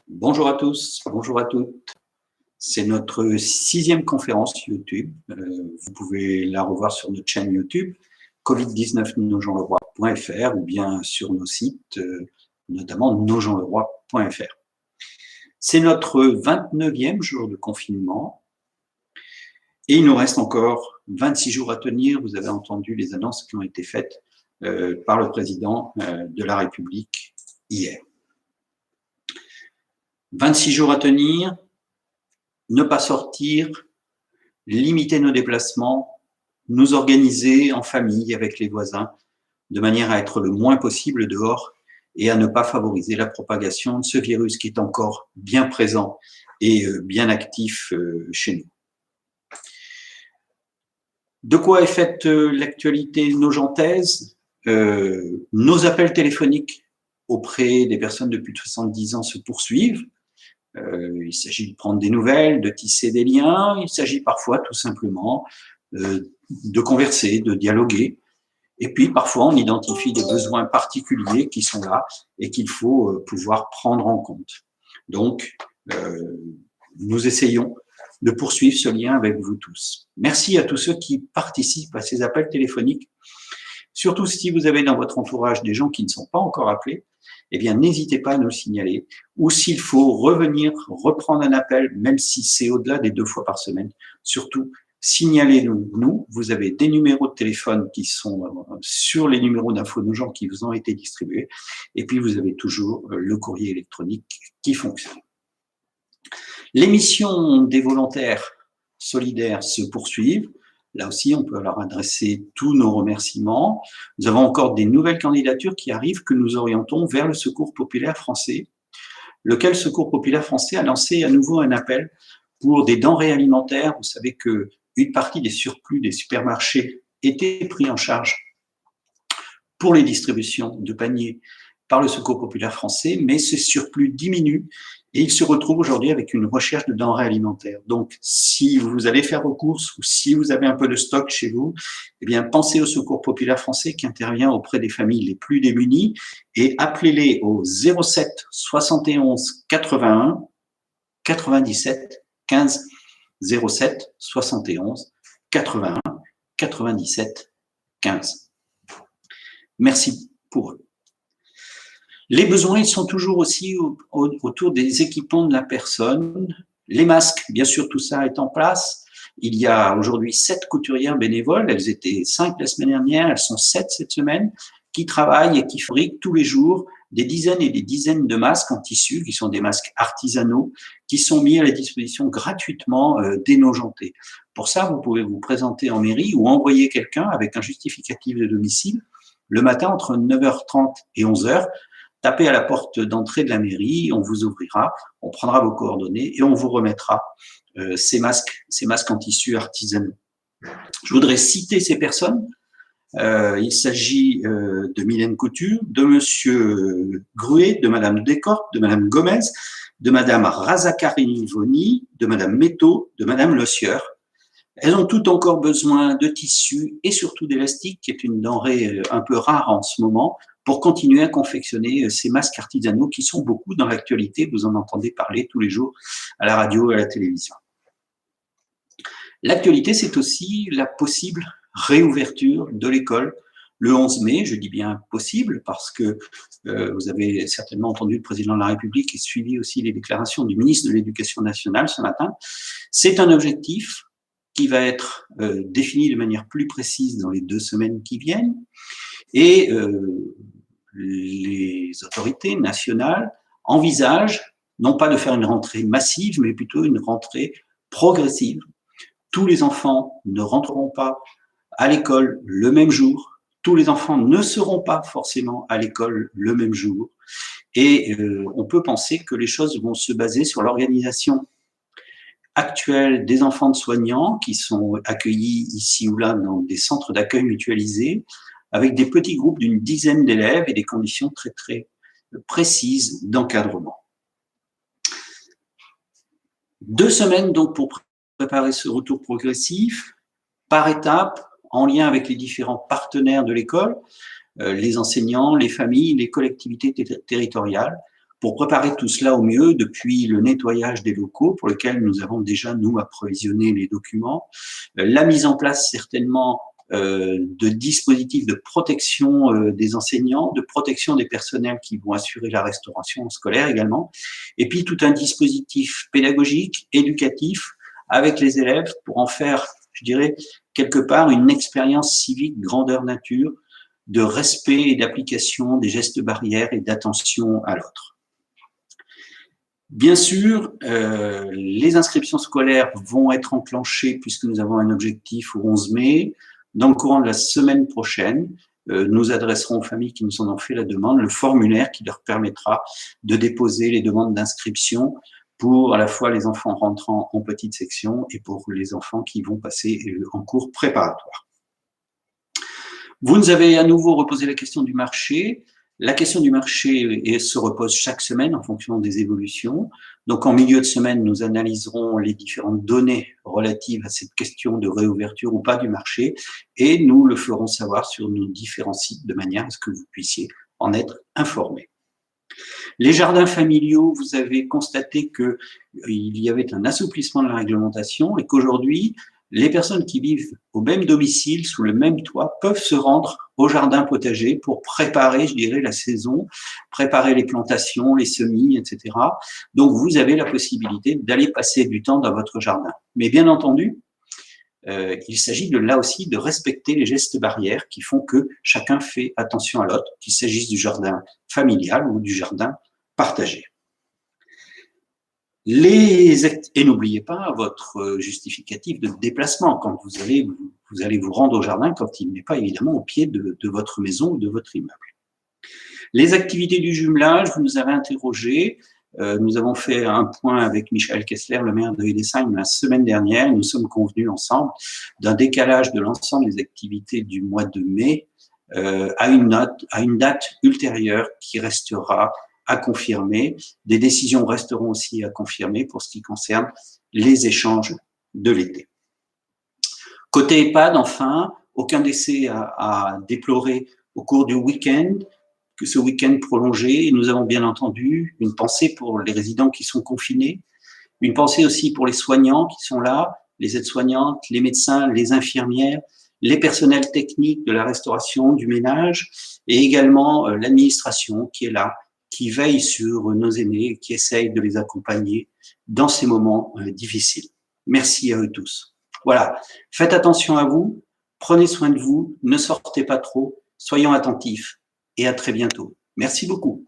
Bonjour à tous, bonjour à toutes. C'est notre 6e conférence YouTube. Vous pouvez la revoir sur notre chaîne YouTube, Covid-19 nosjeanleroy.fr ou bien sur nos sites, notamment nosjeanleroy.fr. C'est notre 29e jour de confinement et il nous reste encore 26 jours à tenir. Vous avez entendu les annonces qui ont été faites par le président de la République hier. 26 jours à tenir, ne pas sortir, limiter nos déplacements, nous organiser en famille avec les voisins, de manière à être le moins possible dehors et à ne pas favoriser la propagation de ce virus qui est encore bien présent et bien actif chez nous. De quoi est faite l'actualité nogentaise? Nos appels téléphoniques auprès des personnes de plus de 70 ans se poursuivent. Il s'agit de prendre des nouvelles, de tisser des liens, il s'agit parfois tout simplement de converser, de dialoguer. Et puis parfois on identifie des besoins particuliers qui sont là et qu'il faut pouvoir prendre en compte. Donc, nous essayons de poursuivre ce lien avec vous tous. Merci à tous ceux qui participent à ces appels téléphoniques. Surtout si vous avez dans votre entourage des gens qui ne sont pas encore appelés, eh bien, n'hésitez pas à nous le signaler. Ou s'il faut revenir, reprendre un appel, même si c'est au-delà des 2 fois par semaine, surtout, signalez-nous. Vous avez des numéros de téléphone qui sont sur les numéros d'infos de gens qui vous ont été distribués. Et puis, vous avez toujours le courrier électronique qui fonctionne. L'émission des volontaires solidaires se poursuivent. Là aussi, on peut leur adresser tous nos remerciements. Nous avons encore des nouvelles candidatures qui arrivent que nous orientons vers le Secours populaire français, lequel Secours populaire français a lancé à nouveau un appel pour des denrées alimentaires. Vous savez qu'une partie des surplus des supermarchés était pris en charge pour les distributions de paniers par le Secours populaire français, mais ce surplus diminue et il se retrouve aujourd'hui avec une recherche de denrées alimentaires. Donc, si vous allez faire vos courses ou si vous avez un peu de stock chez vous, eh bien, pensez au Secours populaire français qui intervient auprès des familles les plus démunies et appelez-les au 07 71 81 97 15 07 71 81 97 15. Merci pour eux. Les besoins, ils sont toujours aussi autour des équipements de la personne. Les masques, bien sûr, tout ça est en place. Il y a aujourd'hui 7 couturières bénévoles. Elles étaient 5 la semaine dernière, elles sont 7 cette semaine, qui travaillent et qui fabriquent tous les jours des dizaines et des dizaines de masques en tissu, qui sont des masques artisanaux, qui sont mis à la disposition gratuitement des nojentais. Pour ça, vous pouvez vous présenter en mairie ou envoyer quelqu'un avec un justificatif de domicile le matin entre 9h30 et 11h. Tapez à la porte d'entrée de la mairie, on vous ouvrira, on prendra vos coordonnées et on vous remettra ces masques en tissu artisanaux. Je voudrais citer ces personnes. Il s'agit de Mylène Couture, de Monsieur Gruet, de Madame Descortes, de Madame Gomez, de Madame Razzacarini-Voni, de Madame Métaux, de Madame Le Sieur. Elles ont toutes encore besoin de tissu et surtout d'élastique, qui est une denrée un peu rare en ce moment, pour continuer à confectionner ces masques artisanaux qui sont beaucoup dans l'actualité. Vous en entendez parler tous les jours à la radio et à la télévision. L'actualité, c'est aussi la possible réouverture de l'école le 11 mai. Je dis bien possible parce que vous avez certainement entendu le président de la République et suivi aussi les déclarations du ministre de l'Éducation nationale ce matin. C'est un objectif qui va être défini de manière plus précise dans les 2 semaines qui viennent. Et les autorités nationales envisagent non pas de faire une rentrée massive, mais plutôt une rentrée progressive. Tous les enfants ne rentreront pas à l'école le même jour. Tous les enfants ne seront pas forcément à l'école le même jour. Et on peut penser que les choses vont se baser sur l'organisation actuelle des enfants de soignants qui sont accueillis ici ou là dans des centres d'accueil mutualisés, avec des petits groupes d'une dizaine d'élèves et des conditions très, très précises d'encadrement. 2 semaines donc pour préparer ce retour progressif, par étapes, en lien avec les différents partenaires de l'école, les enseignants, les familles, les collectivités territoriales, Pour préparer tout cela au mieux, depuis le nettoyage des locaux, pour lequel nous avons déjà, nous, approvisionné les documents, la mise en place certainement de dispositifs de protection des enseignants, de protection des personnels qui vont assurer la restauration scolaire également, et puis tout un dispositif pédagogique, éducatif, avec les élèves pour en faire, je dirais, quelque part une expérience civique grandeur nature, de respect et d'application des gestes barrières et d'attention à l'autre. Bien sûr, les inscriptions scolaires vont être enclenchées puisque nous avons un objectif au 11 mai. Dans le courant de la semaine prochaine, nous adresserons aux familles qui nous en ont fait la demande le formulaire qui leur permettra de déposer les demandes d'inscription pour à la fois les enfants rentrant en petite section et pour les enfants qui vont passer en cours préparatoire. Vous nous avez à nouveau reposé la question du marché. La question du marché se repose chaque semaine en fonction des évolutions. Donc, en milieu de semaine, nous analyserons les différentes données relatives à cette question de réouverture ou pas du marché et nous le ferons savoir sur nos différents sites de manière à ce que vous puissiez en être informés. Les jardins familiaux, vous avez constaté qu'il y avait un assouplissement de la réglementation et qu'aujourd'hui, les personnes qui vivent au même domicile, sous le même toit, peuvent se rendre au jardin potager pour préparer, je dirais, la saison, préparer les plantations, les semis, etc. Donc, vous avez la possibilité d'aller passer du temps dans votre jardin. Mais bien entendu, il s'agit là aussi de respecter les gestes barrières qui font que chacun fait attention à l'autre, qu'il s'agisse du jardin familial ou du jardin partagé. Et n'oubliez pas votre justificatif de déplacement quand vous allez vous rendre au jardin quand il n'est pas évidemment au pied de votre maison ou de votre immeuble. Les activités du jumelage, vous nous avez interrogé. Nous avons fait un point avec Michael Kessler, le maire de Hildesheim, la semaine dernière. Nous sommes convenus ensemble d'un décalage de l'ensemble des activités du mois de mai à une date ultérieure qui restera à confirmer. Des décisions resteront aussi à confirmer pour ce qui concerne les échanges de l'été. Côté EHPAD, enfin, aucun décès à déplorer au cours du week-end, que ce week-end prolongé. Et nous avons bien entendu une pensée pour les résidents qui sont confinés, une pensée aussi pour les soignants qui sont là, les aides-soignantes, les médecins, les infirmières, les personnels techniques de la restauration, du ménage, et également l'administration qui est là, qui veille sur nos aînés, qui essaye de les accompagner dans ces moments difficiles. Merci à eux tous. Voilà, faites attention à vous, prenez soin de vous, ne sortez pas trop, soyons attentifs et à très bientôt. Merci beaucoup.